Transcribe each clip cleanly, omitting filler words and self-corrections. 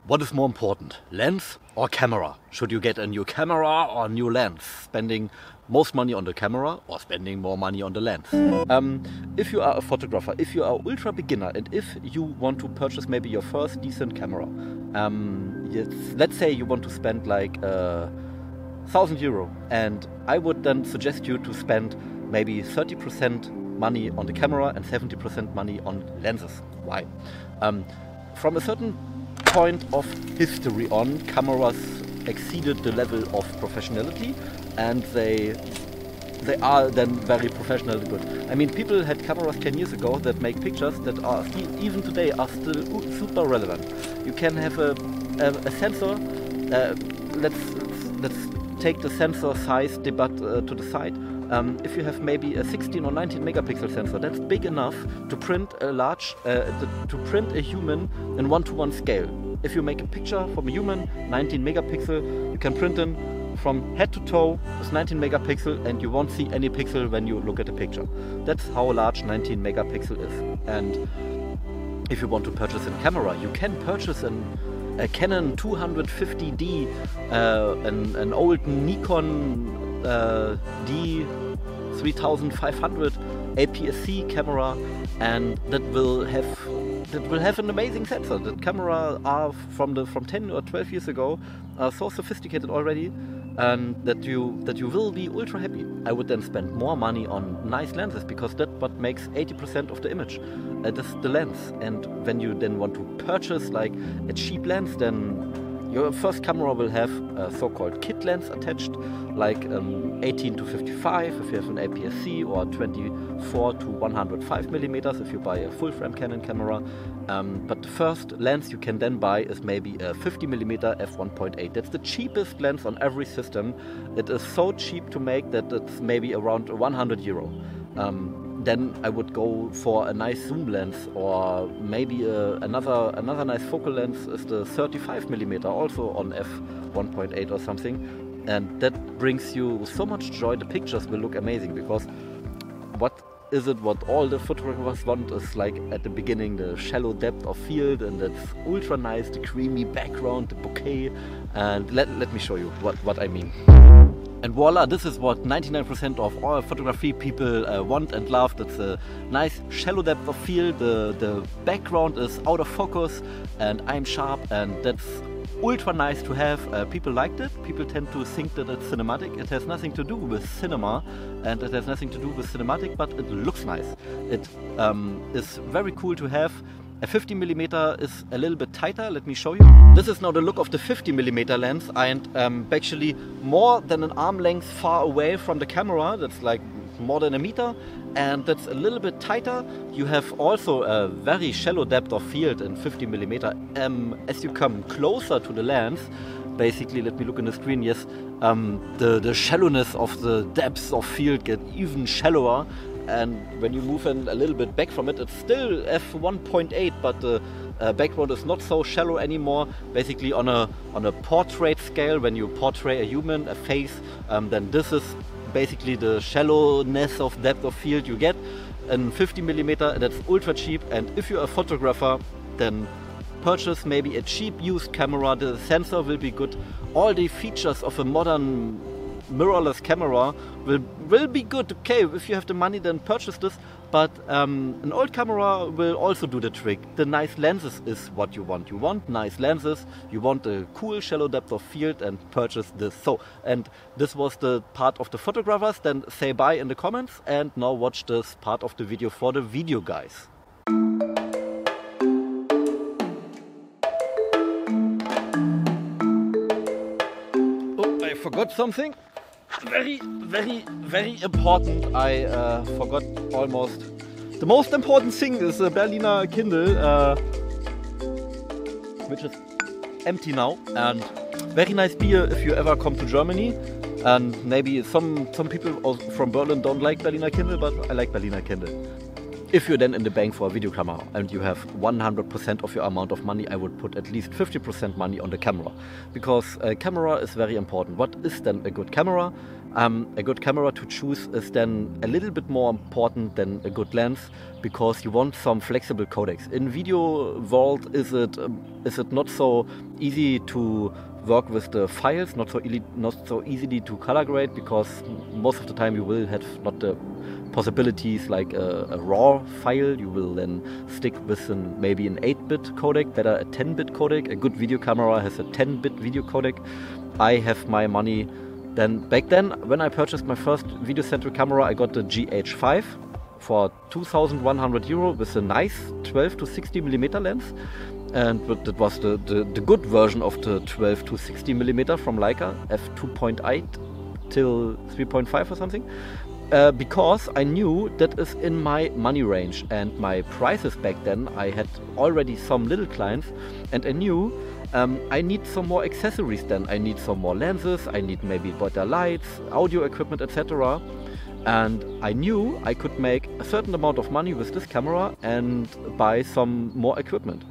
What is more important, lens or camera? Should you get a new camera or a new lens? Spending most money on the camera or spending more money on the lens? If you are a photographer, if you are ultra beginner, and if you want to purchase maybe your first decent camera, let's say you want to spend like €1,000, and I would then suggest you to spend maybe 30% money on the camera and 70% money on lenses. Why? From a certain point of history on, cameras exceeded the level of professionality, and they are then very professional good. I mean, people had cameras 10 years ago that make pictures that are even today are still super relevant. You can have a sensor. Let's take the sensor size debate to the side. If you have maybe a 16 or 19 megapixel sensor, that's big enough to print to print a human in 1:1 scale. If you make a picture from a human, 19 megapixel, you can print them from head to toe with 19 megapixel, and you won't see any pixel when you look at the picture. That's how large 19 megapixel is. And if you want to purchase a camera, you can purchase a Canon 250D, an old Nikon D3500 APS-C camera, and that will have an amazing sensor. The camera are from 10 or 12 years ago are so sophisticated already, and that you will be ultra happy. I would then spend more money on nice lenses, because that's what makes 80% of the image. That's the lens. And when you then want to purchase like a cheap lens, then your first camera will have a so-called kit lens attached, like 18 to 55 if you have an APS-C, or 24 to 105 millimeters if you buy a full-frame Canon camera. But the first lens you can then buy is maybe a 50 millimeter f1.8. That's the cheapest lens on every system. It is so cheap to make that it's maybe around €100. Then I would go for a nice zoom lens, or maybe another nice focal lens is the 35 millimeter, also on f1.8 or something, and that brings you so much joy. The pictures will look amazing, because what all the photographers want is, like at the beginning, the shallow depth of field, and that's ultra nice, the creamy background, the bokeh, and let me show you what I mean. And voila, this is what 99% of all photography people want and love. That's a nice shallow depth of field, the background is out of focus, and I'm sharp, and that's ultra nice to have. People liked it. People tend to think that it's cinematic. It has nothing to do with cinema, and it has nothing to do with cinematic, but it looks nice. It is very cool to have. A 50 millimeter is a little bit tighter. Let me show you. This is now the look of the 50 millimeter lens, and actually more than an arm length far away from the camera. That's like more than a meter, and that's a little bit tighter. You have also a very shallow depth of field in 50 millimeter. As you come closer to the lens, basically, let me look in the screen. Yes, the shallowness of the depths of field get even shallower. And when you move a little bit back from it, it's still f1.8, but the background is not so shallow anymore. Basically, on a portrait scale, when you portray a human, a face, then this is basically the shallowness of depth of field you get. And 50 millimeter, that's ultra cheap. And if you're a photographer, then purchase maybe a cheap used camera. The sensor will be good. All the features of a modern mirrorless camera will be good. Okay, if you have the money, then purchase this, but an old camera will also do the trick. The nice lenses is what you want. You want nice lenses, you want a cool shallow depth of field, and purchase this. So, and this was the part of the photographers. Then say bye in the comments, and now watch this part of the video for the video guys. Oh, I forgot something. Very, very, very important. I forgot almost. The most important thing is a Berliner Kindle, which is empty now. And very nice beer if you ever come to Germany. And maybe some people from Berlin don't like Berliner Kindle, but I like Berliner Kindle. If you're then in the bank for a video camera and you have 100% of your amount of money, I would put at least 50% money on the camera, because a camera is very important. What is then a good camera? A good camera to choose is then a little bit more important than a good lens, because you want some flexible codecs. In video world, is it not so easy to work with the files, not so easily to color grade, because most of the time you will have not the possibilities like a raw file. You will then stick with maybe an 8-bit codec, better a 10-bit codec. A good video camera has a 10-bit video codec. I have my money. Then back then, when I purchased my first video-centric camera, I got the GH5 for 2,100 euro with a nice 12 to 60 millimeter lens. But that was the good version of the 12 to 60 millimeter from Leica, f2.8 till 3.5 or something. Because I knew that is in my money range, and my prices back then, I had already some little clients, and I knew I need some more accessories then. I need some more lenses, I need maybe better lights, audio equipment, etc. And I knew I could make a certain amount of money with this camera and buy some more equipment.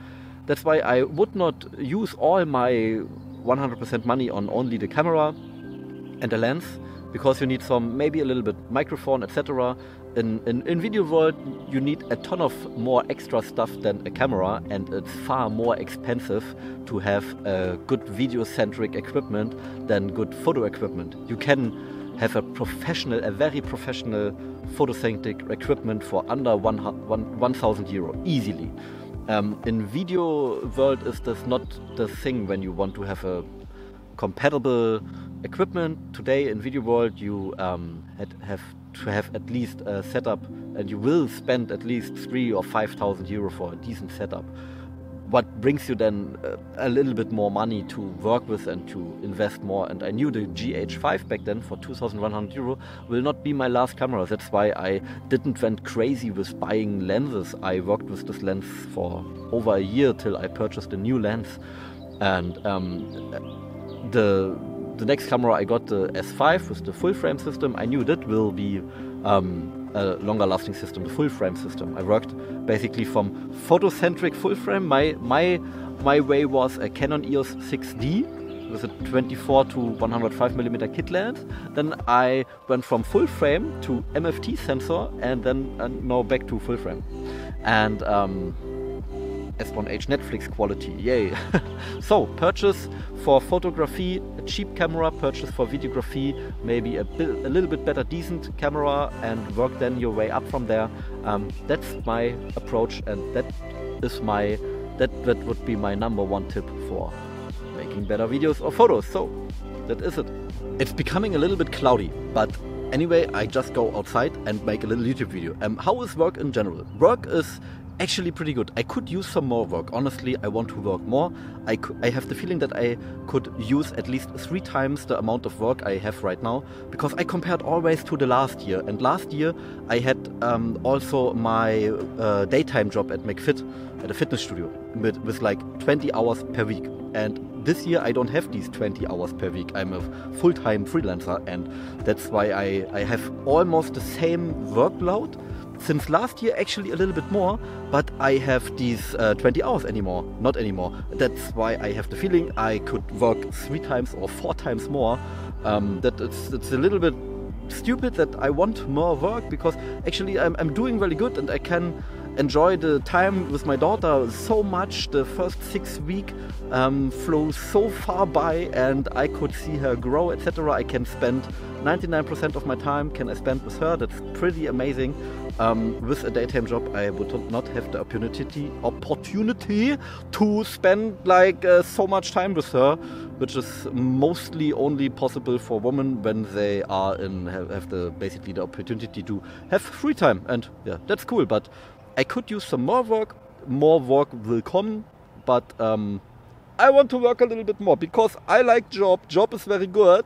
That's why I would not use all my 100% money on only the camera and the lens, because you need some, maybe a little bit microphone, etc. In video world, you need a ton of more extra stuff than a camera, and it's far more expensive to have a good video-centric equipment than good photo equipment. You can have a very professional photocentric equipment for under 1,000 euro easily. In video world, is this not the thing when you want to have a compatible equipment. Today in video world, you have to have at least a setup, and you will spend at least 3,000 or 5,000 euro for a decent setup. What brings you then a little bit more money to work with and to invest more. And I knew the GH5 back then for 2,100 euro will not be my last camera. That's why I didn't went crazy with buying lenses. I worked with this lens for over a year till I purchased a new lens. And the next camera I got, the S5 with the full frame system. I knew that will be a longer lasting system, the full frame system. I worked basically from photocentric full frame. My way was a Canon EOS 6D with a 24 to 105 millimeter kit lens. Then I went from full frame to MFT sensor, and then now back to full frame. And S1H Netflix quality, yay. So, purchase for photography, a cheap camera, purchase for videography, maybe a little bit better decent camera, and work then your way up from there. That's my approach, and that would be my #1 tip for making better videos or photos. So, that is it. It's becoming a little bit cloudy, but anyway, I just go outside and make a little YouTube video. How is work in general? Work is actually pretty good. I could use some more work. Honestly, I want to work more. I have the feeling that I could use at least 3 times the amount of work I have right now, because I compared always to the last year. And last year I had also my daytime job at McFit, at a fitness studio, with like 20 hours per week. And this year I don't have these 20 hours per week. I'm a full-time freelancer, and that's why I have almost the same workload. Since last year, actually a little bit more, but I have these 20 hours not anymore. That's why I have the feeling I could work 3 times or 4 times more. That it's a little bit stupid that I want more work, because actually I'm doing really good, and I can enjoy the time with my daughter so much. The first 6 weeks flew so far by, and I could see her grow, etc. I can spend 99% of my time can I spend with her. That's pretty amazing. With a daytime job, I would not have the opportunity to spend like so much time with her, which is mostly only possible for women when they are have basically the opportunity to have free time. And yeah, that's cool. But I could use some more work. More work will come, but I want to work a little bit more, because I like job. Job is very good.